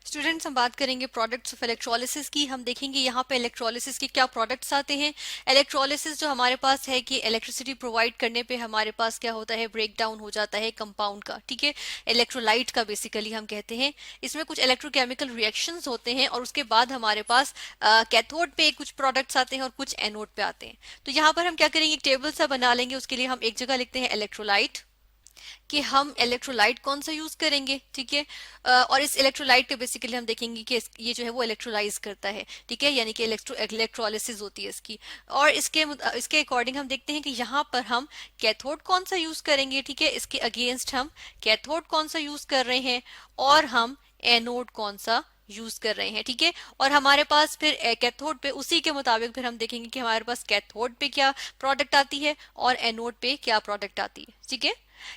Students, हम बात करेंगे प्रोडक्ट्स ऑफ इलेक्ट्रोलिसिस की। हम देखेंगे यहाँ पे इलेक्ट्रोलिसिस के क्या प्रोडक्ट्स आते हैं। इलेक्ट्रोलिसिस जो हमारे पास है कि इलेक्ट्रिसिटी प्रोवाइड करने पे हमारे पास क्या होता है, ब्रेक डाउन हो जाता है कंपाउंड का, ठीक है, इलेक्ट्रोलाइट का बेसिकली हम कहते हैं। इसमें कुछ इलेक्ट्रोकेमिकल रिएक्शंस होते हैं और उसके बाद हमारे पास कैथोड पे कुछ प्रोडक्ट्स आते हैं और कुछ एनोड पे आते हैं। तो यहाँ पर हम क्या करेंगे, एक टेबल सा बना लेंगे। उसके लिए हम एक जगह लिखते हैं इलेक्ट्रोलाइट, कि हम इलेक्ट्रोलाइट कौन सा यूज करेंगे, ठीक है। और इस इलेक्ट्रोलाइट के बेसिकली हम देखेंगे कि ये जो है वो इलेक्ट्रोलाइज करता है, ठीक है, यानी कि इलेक्ट्रोलिसिस होती है इसकी। और इसके अकॉर्डिंग हम देखते हैं कि यहाँ पर हम कैथोड कौन सा यूज करेंगे, ठीक है, इसके अगेंस्ट हम कैथोड कौन सा यूज कर रहे हैं और हम एनोड कौन सा यूज कर रहे हैं, ठीक है। और हमारे पास फिर कैथोड पे उसी के मुताबिक फिर हम देखेंगे कि हमारे पास कैथोड पे क्या प्रोडक्ट आती है और एनोड पे क्या प्रोडक्ट आती है, ठीक है।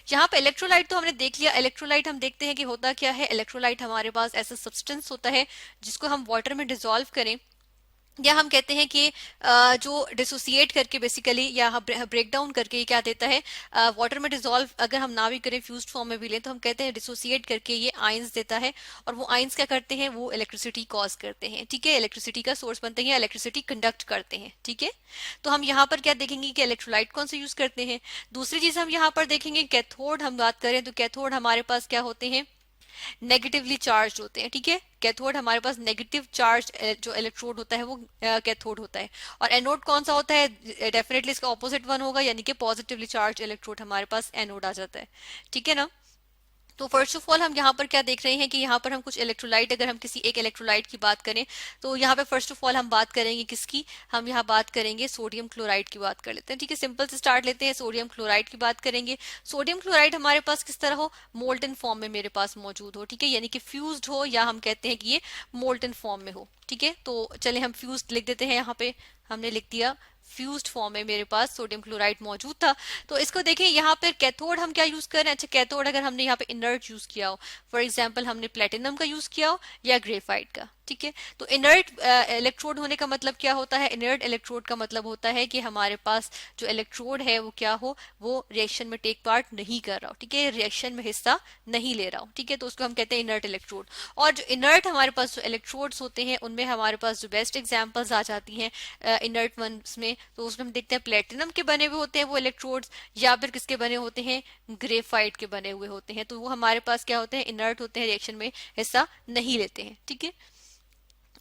यहाँ पे इलेक्ट्रोलाइट तो हमने देख लिया। इलेक्ट्रोलाइट हम देखते हैं कि होता क्या है। इलेक्ट्रोलाइट हमारे पास ऐसा सब्सटेंस होता है जिसको हम वाटर में डिसॉल्व करें, या हम कहते हैं कि जो डिसोसिएट करके बेसिकली या ब्रेक डाउन करके ये क्या देता है, वाटर में डिसॉल्व अगर हम ना भी करें, फ्यूज्ड फॉर्म में भी लें, तो हम कहते हैं डिसोसिएट करके ये आयंस देता है। और वो आयंस क्या करते हैं, वो इलेक्ट्रिसिटी कॉज करते हैं, ठीक है, इलेक्ट्रिसिटी का सोर्स बनते हैं, इलेक्ट्रिसिटी कंडक्ट करते हैं, ठीक है। तो हम यहाँ पर क्या देखेंगे कि इलेक्ट्रोलाइट कौन सा यूज करते हैं। दूसरी चीज हम यहाँ पर देखेंगे कैथोड। हम बात करें तो कैथोड हमारे पास क्या होते हैं, नेगेटिवली चार्ज होते हैं, ठीक है। कैथोड हमारे पास नेगेटिव चार्ज जो इलेक्ट्रोड होता है वो कैथोड होता है। और एनोड कौन सा होता है, डेफिनेटली इसका ऑपोजिट वन होगा, यानी कि पॉजिटिवली चार्ज इलेक्ट्रोड हमारे पास एनोड आ जाता है, ठीक है ना। तो फर्स्ट ऑफ ऑल हम यहाँ पर क्या देख रहे हैं कि यहाँ पर हम कुछ इलेक्ट्रोलाइट, अगर हम किसी एक इलेक्ट्रोलाइट की बात करें तो यहाँ पे फर्स्ट ऑफ ऑल हम बात करेंगे किसकी, हम यहाँ बात करेंगे सोडियम क्लोराइड की बात कर लेते हैं, ठीक है। सिंपल से स्टार्ट लेते हैं, सोडियम क्लोराइड की बात करेंगे। सोडियम क्लोराइड हमारे पास किस तरह हो, मोल्टन फॉर्म में मेरे पास मौजूद हो, ठीक है, यानी कि फ्यूज्ड हो, या हम कहते हैं कि ये मोल्टन फॉर्म में हो, ठीक है। तो चले हम फ्यूज्ड लिख देते हैं, यहाँ पे हमने लिख दिया फ्यूज्ड फॉर्म में मेरे पास सोडियम क्लोराइड मौजूद था। तो इसको देखें, यहाँ पर कैथोड हम क्या यूज कर रहे हैं। अच्छा, कैथोड अगर हमने यहाँ पे इनर्ट यूज किया हो, फॉर एग्जाम्पल हमने प्लेटिनम का यूज किया हो या ग्रेफाइट का, ठीक है। तो इनर्ट इलेक्ट्रोड होने का मतलब क्या होता है, इनर्ट इलेक्ट्रोड का मतलब होता है कि हमारे पास जो इलेक्ट्रोड है वो क्या हो, वो रिएक्शन में टेक पार्ट नहीं कर रहा हो, ठीक है, रिएक्शन में हिस्सा नहीं ले रहा हो, ठीक है। तो उसको हम कहते हैं इनर्ट इलेक्ट्रोड। और जो इनर्ट हमारे पास जो इलेक्ट्रोड्स होते हैं उनमें हमारे पास जो बेस्ट एग्जाम्पल्स आ जाती हैं इनर्ट वंस में, तो उसमें हम देखते हैं प्लेटिनम के बने हुए होते हैं वो इलेक्ट्रोड्स, या फिर किसके बने होते हैं, ग्रेफाइट के बने हुए होते हैं। तो वो हमारे पास क्या होते हैं, इनर्ट होते हैं, रिएक्शन में हिस्सा नहीं लेते हैं, ठीक है।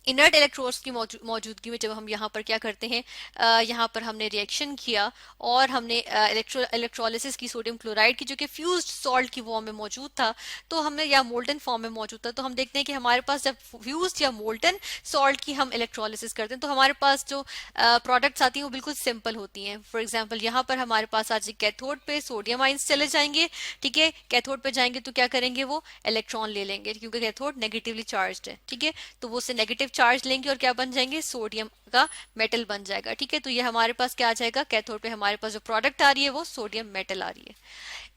इनर्ट इलेक्ट्रोड्स की मौजूदगी में जब हम यहाँ पर क्या करते हैं, यहाँ पर हमने रिएक्शन किया और हमने इलेक्ट्रोलिसिस की सोडियम क्लोराइड की, जो कि फ्यूज्ड सॉल्ट की फॉर्म में मौजूद था, तो हमने या मोल्टन फॉर्म में मौजूद था, तो हम देखते हैं कि हमारे पास जब फ्यूज्ड या मोल्टन सॉल्ट की हम इलेक्ट्रोलिसिस करते हैं तो हमारे पास जो प्रोडक्ट्स आती हैं वो बिल्कुल सिंपल होती हैं। फॉर एग्जाम्पल यहाँ पर हमारे पास आज कैथोड पे सोडियम आइंस चले जाएंगे, ठीक है, कैथोड पे जाएंगे तो क्या करेंगे, वो इलेक्ट्रॉन ले लेंगे क्योंकि कैथोड नेगेटिवली चार्ज है, ठीक है। तो वो से नेगेटिव चार्ज लेंगे और क्या बन जाएंगे, सोडियम का मेटल बन जाएगा, ठीक है। तो ये हमारे पास क्या आ जाएगा, कैथोड पे हमारे पास जो प्रोडक्ट आ रही है वो सोडियम मेटल आ रही है।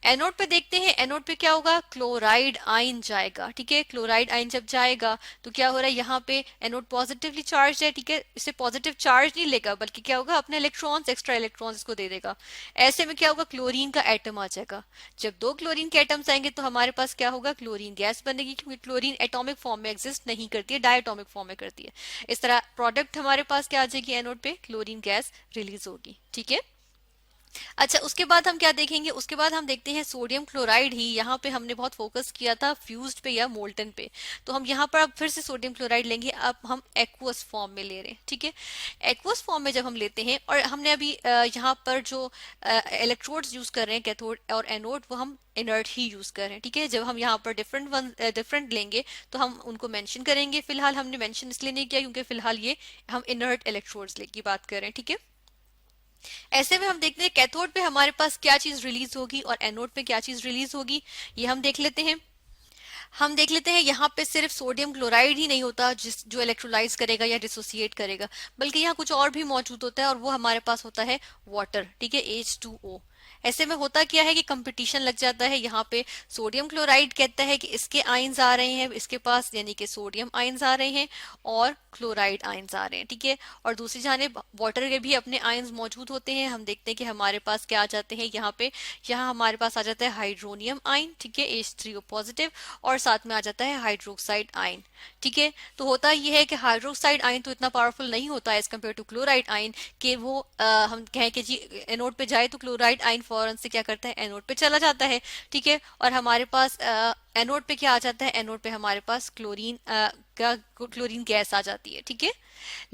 एनोड पे देखते हैं, एनोड पे क्या होगा, क्लोराइड आयन जाएगा, ठीक है। क्लोराइड आयन जब जाएगा तो क्या हो रहा है, यहाँ पे एनोड पॉजिटिवली चार्ज है, ठीक है, इसे पॉजिटिव चार्ज नहीं लेगा बल्कि क्या होगा, अपने इलेक्ट्रॉन्स, एक्स्ट्रा इलेक्ट्रॉन्स इसको दे देगा। ऐसे में क्या होगा, क्लोरीन का एटम आ जाएगा। जब दो क्लोरीन के एटम्स आएंगे तो हमारे पास क्या होगा, क्लोरीन गैस बनेगी, क्योंकि क्लोरीन एटॉमिक फॉर्म में एग्जिस्ट नहीं करती है, डायटोमिक फॉर्म में करती है। इस तरह प्रोडक्ट हमारे पास क्या आ जाएगी, एनोड पे क्लोरीन गैस रिलीज होगी, ठीक है। अच्छा, उसके बाद हम क्या देखेंगे, उसके बाद हम देखते हैं सोडियम क्लोराइड ही। यहाँ पे हमने बहुत फोकस किया था फ्यूज्ड पे या मोल्टन पे, तो हम यहाँ पर अब फिर से सोडियम क्लोराइड लेंगे, अब हम एक्वस फॉर्म में ले रहे हैं, ठीक है। एक्वस फॉर्म में जब हम लेते हैं, और हमने अभी यहाँ पर जो इलेक्ट्रोड्स यूज कर रहे हैं कैथोड और एनोड, वो हम इनर्ट ही यूज कर रहे हैं, ठीक है। जब हम यहाँ पर डिफरेंट लेंगे तो हम उनको मेंशन करेंगे। फिलहाल हमने मेंशन इसलिए नहीं किया क्योंकि फिलहाल ये हम इनर्ट इलेक्ट्रोड्स की बात कर रहे हैं, ठीक है। ऐसे में हम देखते हैं कैथोड पे हमारे पास क्या चीज रिलीज होगी और एनोड पे क्या चीज रिलीज होगी, ये हम देख लेते हैं। हम देख लेते हैं, यहाँ पे सिर्फ सोडियम क्लोराइड ही नहीं होता जो इलेक्ट्रोलाइज करेगा या डिसोसिएट करेगा, बल्कि यहाँ कुछ और भी मौजूद होता है और वो हमारे पास होता है वाटर, ठीक है, H2O। ऐसे में होता क्या है कि कंपटीशन लग जाता है। यहाँ पे सोडियम क्लोराइड कहता है कि इसके आयंस आ रहे हैं इसके पास, यानी कि सोडियम आयंस आ रहे हैं, और क्लोराइड आयंस आ रहे हैं, ठीक है। और दूसरी जानिब वाटर के भी अपने आयंस मौजूद होते हैं। हम देखते हैं कि हमारे पास क्या आ जाते हैं यहाँ पे, यहाँ हमारे पास आ जाता है हाइड्रोनियम आयन, ठीक है, H3O पॉजिटिव, और साथ में आ जाता है हाइड्रोक्साइड आयन, ठीक है। तो होता यह है कि हाइड्रोक्साइड आयन तो इतना पावरफुल नहीं होता है as compare to chloride ion, कि वो हम कहें कि जी एनोड पे जाए तो क्लोराइड आयन फौरन से क्या करता है, एनोड पे चला जाता है, ठीक है। और हमारे पास एनोड पे क्या आ जाता है, एनोड पे हमारे पास क्लोरीन गैस आ जाती है, ठीक है।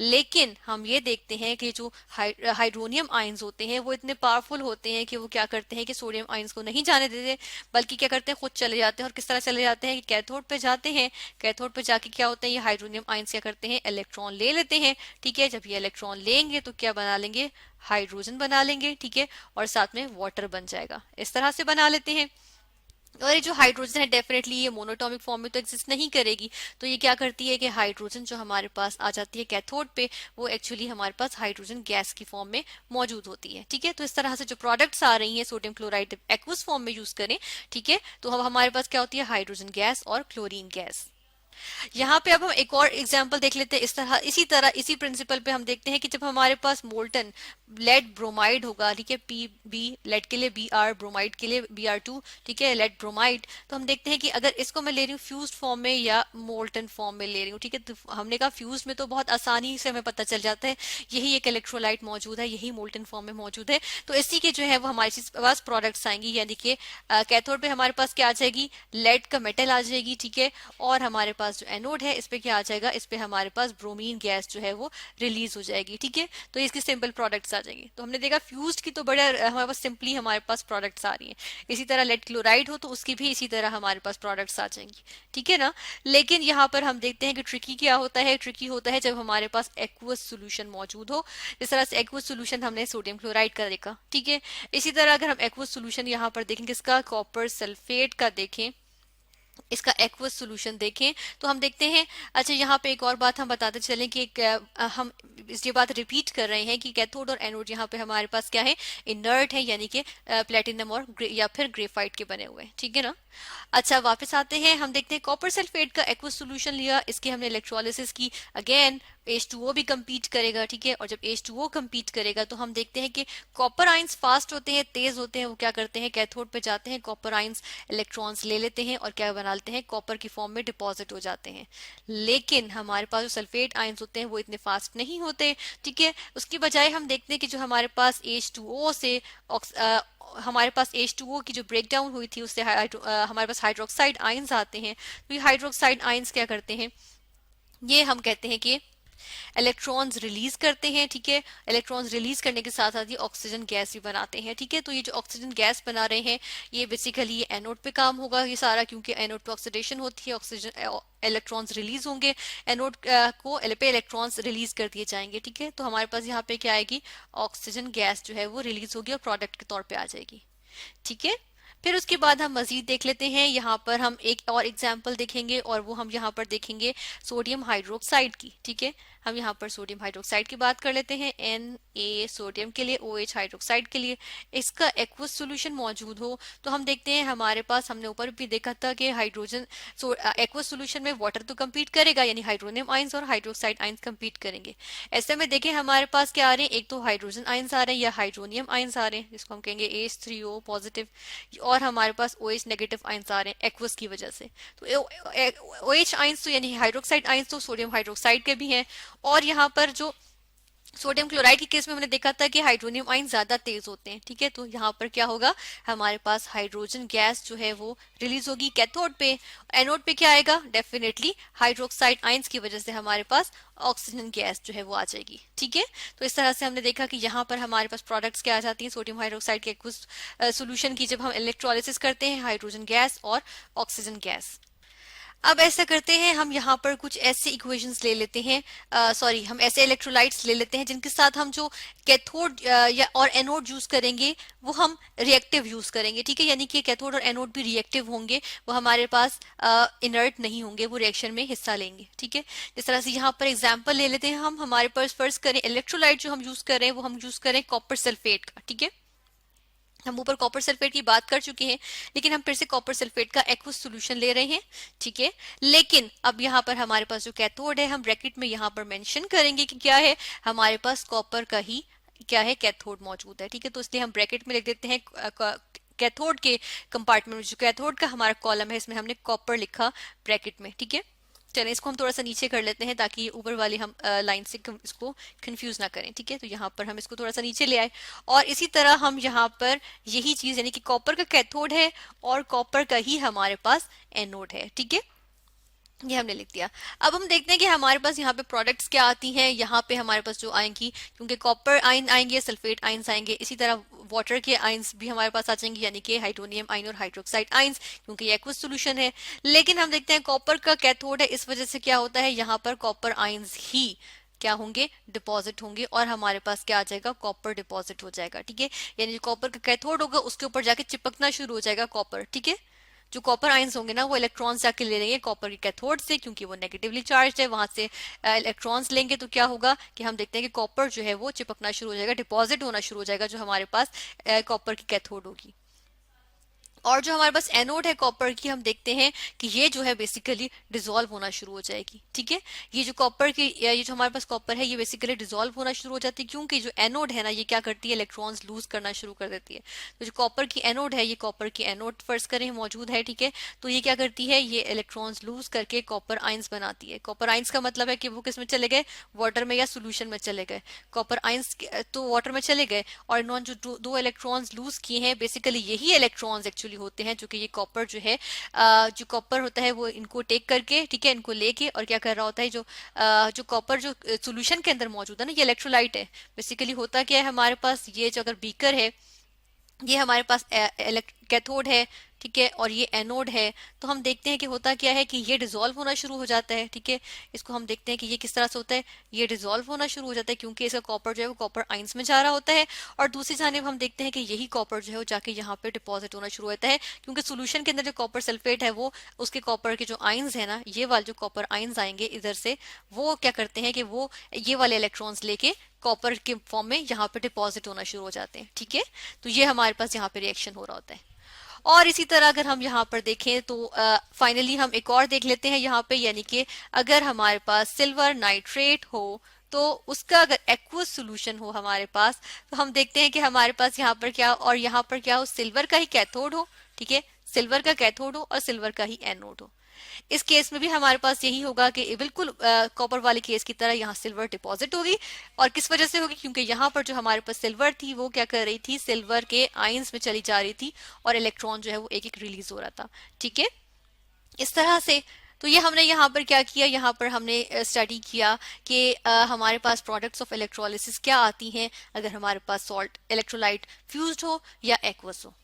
लेकिन हम ये देखते हैं कि जो हाइड्रोनियम आयंस होते हैं वो इतने पावरफुल होते हैं कि वो क्या करते हैं कि सोडियम आयंस को नहीं जाने देते, बल्कि क्या करते हैं, खुद चले जाते हैं। और किस तरह चले जाते हैं कि कैथोड पे जाते हैं, कैथोड पे जाके क्या होता है, ये हाइड्रोनियम आयंस क्या करते हैं, इलेक्ट्रॉन ले लेते हैं, ठीक है। जब ये इलेक्ट्रॉन लेंगे तो क्या बना लेंगे, हाइड्रोजन बना लेंगे, ठीक है, और साथ में वाटर बन जाएगा, इस तरह से बना लेते हैं। और ये जो हाइड्रोजन है डेफिनेटली ये मोनोटॉमिक फॉर्म में तो एग्जिस्ट नहीं करेगी, तो ये क्या करती है कि हाइड्रोजन जो हमारे पास आ जाती है कैथोड पे, वो एक्चुअली हमारे पास हाइड्रोजन गैस की फॉर्म में मौजूद होती है, ठीक है। तो इस तरह से जो प्रोडक्ट्स आ रही हैं सोडियम क्लोराइड एक्वस फॉर्म में यूज करें, ठीक है, तो हम हमारे पास क्या होती है, हाइड्रोजन गैस और क्लोरीन गैस। यहाँ पे अब हम एक और एग्जांपल देख लेते हैं। इसी प्रिंसिपल पे हम देखते हैं कि जब हमारे पास मोल्टन लेड ब्रोमाइड होगा, ठीक है, पी बी लेड के लिए Br, ब्रोमाइड के लिए Br2, ठीक है, लेड ब्रोमाइड, तो हम देखते हैं कि अगर इसको मैं ले रही हूँ फ्यूज्ड फॉर्म में या मोल्टन फॉर्म में ले रही हूँ, ठीक है, तो हमने कहा फ्यूज्ड में तो बहुत आसानी से हमें पता चल जाता है यही एक इलेक्ट्रोलाइट मौजूद है, यही मोल्टन फॉर्म में मौजूद है, तो इसी के जो है वो हमारे पास प्रोडक्ट्स आएंगी। यानी कि कैथोड पे हमारे पास क्या आ जाएगी, लेड का मेटल आ जाएगी, ठीक है, और हमारे पास जो एनोड है इस पे क्या आ जाएगा, इस पे हमारे पास ब्रोमीन गैस जो है वो रिलीज हो जाएगी, ठीक है। तो इसकी सिंपल प्रोडक्ट्स आ जाएंगे। तो हमने देखा फ्यूज्ड की तो बड़ा हमारे पास सिंपली हमारे पास प्रोडक्ट्स आ रही हैं। इसी तरह लेड क्लोराइड हो तो उसकी भी इसी तरह हमारे पास प्रोडक्ट्स आ जाएंगी, ठीक है ना। लेकिन यहाँ पर हम देखते हैं कि ट्रिकी क्या होता है, ट्रिकी होता है जब हमारे पास एक्वस सोल्यूशन मौजूद हो। इस तरह से एक्वस सोल्यूशन हमने सोडियम क्लोराइड का देखा, ठीक है। इसी तरह अगर हम एक्वस सोल्यूशन यहाँ पर देखें किसका, कॉपर सल्फेट का देखें, इसका एक्वस सॉल्यूशन देखें, तो हम देखते हैं। अच्छा, यहाँ पे एक और बात हम बताते चलें कि हम ये बात रिपीट कर रहे हैं कि कैथोड और एनोड यहाँ पे हमारे पास क्या है, इनर्ट है, यानी कि प्लेटिनम और या फिर ग्रेफाइट के बने हुए हैं, ठीक है ना। अच्छा, वापस आते हैं, हम देखते हैं कॉपर सल्फेट का एक्वस सॉल्यूशन लिया, इसकी हमने इलेक्ट्रोलिसिस की। अगेन H2O भी कम्पीट करेगा, ठीक है, और जब H2O कम्पीट करेगा तो हम देखते हैं कि कॉपर आइंस फास्ट होते हैं, तेज होते हैं, वो क्या करते हैं, कैथोड पे जाते हैं, कॉपर आइंस इलेक्ट्रॉन्स ले लेते हैं और क्या बनाते हैं, कॉपर की फॉर्म में डिपॉजिट हो जाते हैं। लेकिन हमारे पास जो सल्फेट आइंस होते हैं वो इतने फास्ट नहीं होते, ठीक है। उसकी बजाय हम देखते हैं कि जो हमारे पास H2O से हमारे पास H2O की जो ब्रेक डाउन हुई थी उससे हमारे पास हाइड्रोक्साइड आइंस आते हैं। तो ये हाइड्रोक्साइड आइंस क्या करते हैं, ये हम कहते हैं कि इलेक्ट्रॉन्स रिलीज करते हैं, ठीक है। इलेक्ट्रॉन्स रिलीज करने के साथ साथ ये ऑक्सीजन गैस भी बनाते हैं, ठीक है। तो ये जो ऑक्सीजन गैस बना रहे हैं ये बेसिकली ये एनोड पे काम होगा ये सारा, क्योंकि एनोड पे ऑक्सीडेशन होती है, ऑक्सीजन इलेक्ट्रॉन्स रिलीज होंगे, एनोड को पे इलेक्ट्रॉन्स रिलीज कर दिए जाएंगे, ठीक है। तो हमारे पास यहाँ पे क्या आएगी, ऑक्सीजन गैस जो है वो रिलीज होगी और प्रोडक्ट के तौर पे आ जाएगी, ठीक है। फिर उसके बाद हम मजीद देख लेते हैं, यहाँ पर हम एक और एग्जाम्पल देखेंगे और वो हम यहाँ पर देखेंगे सोडियम हाइड्रोक्साइड की, ठीक है। हम यहाँ पर सोडियम हाइड्रोक्साइड की बात कर लेते हैं, Na सोडियम के लिए, OH हाइड्रोक्साइड के लिए। इसका एक्वस सॉल्यूशन मौजूद हो तो हम देखते हैं हमारे पास, हमने ऊपर भी देखा था कि हाइड्रोजन एक्वस सॉल्यूशन में वाटर तो कम्पीट करेगा, यानी हाइड्रोनियम आइंस और हाइड्रोक्साइड आइंस कम्पीट करेंगे। ऐसे में देखें हमारे पास क्या आ रहे हैं, एक तो हाइड्रोजन आइंस आ रहे हैं या हाइड्रोनियम आइंस आ रहे हैं जिसको हम कहेंगे H3O पॉजिटिव, और हमारे पास OH नेगेटिव आइंस आ रहे हैं एक्वस की वजह से। तो OH आइंस तो यानी हाइड्रोक्साइड आइंस तो सोडियम हाइड्रोक्साइड के भी हैं। और यहाँ पर जो सोडियम क्लोराइड के केस में हमने देखा था कि हाइड्रोनियम आयन ज्यादा तेज होते हैं, ठीक है। तो यहाँ पर क्या होगा, हमारे पास हाइड्रोजन गैस जो है वो रिलीज होगी कैथोड पे। एनोड पे क्या आएगा, डेफिनेटली हाइड्रोक्साइड आयंस की वजह से हमारे पास ऑक्सीजन गैस जो है वो आ जाएगी, ठीक है। तो इस तरह से हमने देखा कि यहाँ पर हमारे पास प्रोडक्ट्स क्या आ जाती हैं, सोडियम हाइड्रोक्साइड के कुछ सोल्यूशन की जब हम इलेक्ट्रोलिसिस करते हैं, हाइड्रोजन गैस और ऑक्सीजन गैस। अब ऐसा करते हैं, हम यहाँ पर कुछ ऐसे इक्वेशंस ले लेते हैं, सॉरी हम ऐसे इलेक्ट्रोलाइट्स ले लेते हैं जिनके साथ हम जो कैथोड या और एनोड यूज करेंगे वो हम रिएक्टिव यूज करेंगे, ठीक है। यानी कि कैथोड और एनोड भी रिएक्टिव होंगे, वो हमारे पास इनर्ट नहीं होंगे, वो रिएक्शन में हिस्सा लेंगे, ठीक है। जिस तरह से यहाँ पर एग्जाम्पल ले लेते हैं हम, हमारे पास फर्स्ट करें इलेक्ट्रोलाइट जो हम यूज कर रहे हैं वो हम यूज करें कॉपर सल्फेट का, ठीक है। हम ऊपर कॉपर सल्फेट की बात कर चुके हैं, लेकिन हम फिर से कॉपर सल्फेट का एक्वस सॉल्यूशन ले रहे हैं, ठीक है। लेकिन अब यहाँ पर हमारे पास जो कैथोड है, हम ब्रैकेट में यहाँ पर मेंशन करेंगे कि क्या है, हमारे पास कॉपर का ही क्या है, कैथोड मौजूद है, ठीक है। तो इसलिए हम ब्रैकेट में लिख देते हैं कैथोड के कंपार्टमेंट में जो कैथोड का हमारा कॉलम है, इसमें हमने कॉपर लिखा ब्रैकेट में, ठीक है। चलें इसको हम थोड़ा सा नीचे कर लेते हैं ताकि ऊपर वाली हम लाइन से इसको कंफ्यूज ना करें, ठीक है। तो यहाँ पर हम इसको थोड़ा सा नीचे ले आए, और इसी तरह हम यहाँ पर यही चीज यानी कि कॉपर का कैथोड है और कॉपर का ही हमारे पास एनोड है, ठीक है। ये हमने लिख दिया। अब हम देखते हैं कि हमारे पास यहाँ पे प्रोडक्ट्स क्या आती हैं। यहाँ पे हमारे पास जो आएंगी, क्योंकि कॉपर आयन आएंगे, सल्फेट आयंस आएंगे, इसी तरह वाटर के आयंस भी हमारे पास आ जाएंगे, यानी कि हाइड्रोनियम आयन और हाइड्रोक्साइड आयंस, क्योंकि ये एक्वस सॉल्यूशन है। लेकिन हम देखते हैं कॉपर का कैथोड है, इस वजह से क्या होता है, यहाँ पर कॉपर आयंस ही क्या होंगे, डिपॉजिट होंगे, और हमारे पास क्या आ जाएगा, कॉपर डिपॉजिट हो जाएगा, ठीक है। यानी जो कॉपर का कैथोड होगा उसके ऊपर जाके चिपकना शुरू हो जाएगा कॉपर, ठीक है। जो कॉपर आयंस होंगे ना, वो इलेक्ट्रॉन्स जाके ले लेंगे कॉपर के कैथोड से, क्योंकि वो नेगेटिवली चार्ज है, वहां से इलेक्ट्रॉन्स लेंगे, तो क्या होगा कि हम देखते हैं कि कॉपर जो है वो चिपकना शुरू हो जाएगा, डिपॉजिट होना शुरू हो जाएगा, जो हमारे पास कॉपर की कैथोड होगी। और जो हमारे पास एनोड है कॉपर की, हम देखते हैं कि ये जो है बेसिकली डिसॉल्व होना शुरू हो जाएगी, ठीक है। ये जो कॉपर की, ये जो हमारे पास कॉपर है, ये बेसिकली डिसॉल्व होना शुरू हो जाती है, क्योंकि जो एनोड है ना, ये क्या करती है, इलेक्ट्रॉन्स लूज करना शुरू कर देती है। तो जो कॉपर की एनोड है, ये कॉपर की एनोड फर्ज करें मौजूद है, ठीक है। तो ये क्या करती है, ये इलेक्ट्रॉन्स लूज करके कॉपर आइंस बनाती है। कॉपर आइंस का मतलब है कि वो किस में चले गए, वाटर में या सोल्यूशन में चले गए। कॉपर आइंस तो वाटर में चले गए, और इन्होंने जो दो इलेक्ट्रॉन्स लूज किए हैं, बेसिकली यही इलेक्ट्रॉन्स एक्चुअली होते हैं जो कि ये कॉपर जो है, जो कॉपर होता है वो इनको टेक करके, ठीक है, इनको लेके, और क्या कर रहा होता है, जो कॉपर जो सोल्यूशन के अंदर मौजूद है ना, ये इलेक्ट्रोलाइट है। बेसिकली होता क्या है हमारे पास, ये जो अगर बीकर है, ये हमारे पास कैथोड है, ठीक है, और ये एनोड है। तो हम देखते हैं कि होता क्या है कि ये डिसॉल्व होना शुरू हो जाता है, ठीक है। इसको हम देखते हैं कि ये किस तरह से होता है, ये डिसॉल्व होना शुरू हो जाता है, क्योंकि इसका कॉपर जो है वो कॉपर आइंस में जा रहा होता है। और दूसरी जानिब हम देखते हैं कि यही कॉपर जो है वो जाके यहाँ पे डिपॉजिट होना शुरू होता है, क्योंकि सोल्यूशन के अंदर जो कॉपर सल्फेट है, वो उसके कॉपर के जो आइंस है ना, ये वाले जो कॉपर आइंस आएंगे इधर से, वो क्या करते हैं कि वो ये वाले इलेक्ट्रॉन्स लेके कॉपर के फॉर्म में यहाँ पे डिपॉजिट होना शुरू हो जाते हैं, ठीक है। तो ये हमारे पास यहाँ पे रिएक्शन हो रहा होता है। और इसी तरह अगर हम यहाँ पर देखें तो फाइनली हम एक और देख लेते हैं यहाँ पे, यानी कि अगर हमारे पास सिल्वर नाइट्रेट हो, तो उसका अगर एक्वस सॉल्यूशन हो हमारे पास, तो हम देखते हैं कि हमारे पास यहाँ पर क्या, और यहाँ पर क्या हो, सिल्वर का ही कैथोड हो, ठीक है, सिल्वर का कैथोड हो और सिल्वर का ही एनोड हो। इस केस में भी हमारे पास यही होगा कि बिल्कुल कॉपर वाले केस की तरह यहाँ सिल्वर डिपॉजिट होगी। और किस वजह से होगी, क्योंकि यहाँ पर जो हमारे पास सिल्वर थी, वो क्या कर रही थी, सिल्वर के आयंस में चली जा रही थी, और इलेक्ट्रॉन जो है वो एक एक रिलीज हो रहा था, ठीक है, इस तरह से। तो ये हमने यहाँ पर क्या किया, यहाँ पर हमने स्टडी किया कि हमारे पास प्रोडक्ट्स ऑफ इलेक्ट्रोलिसिस क्या आती हैं अगर हमारे पास सॉल्ट इलेक्ट्रोलाइट फ्यूज्ड हो या एक्वस हो।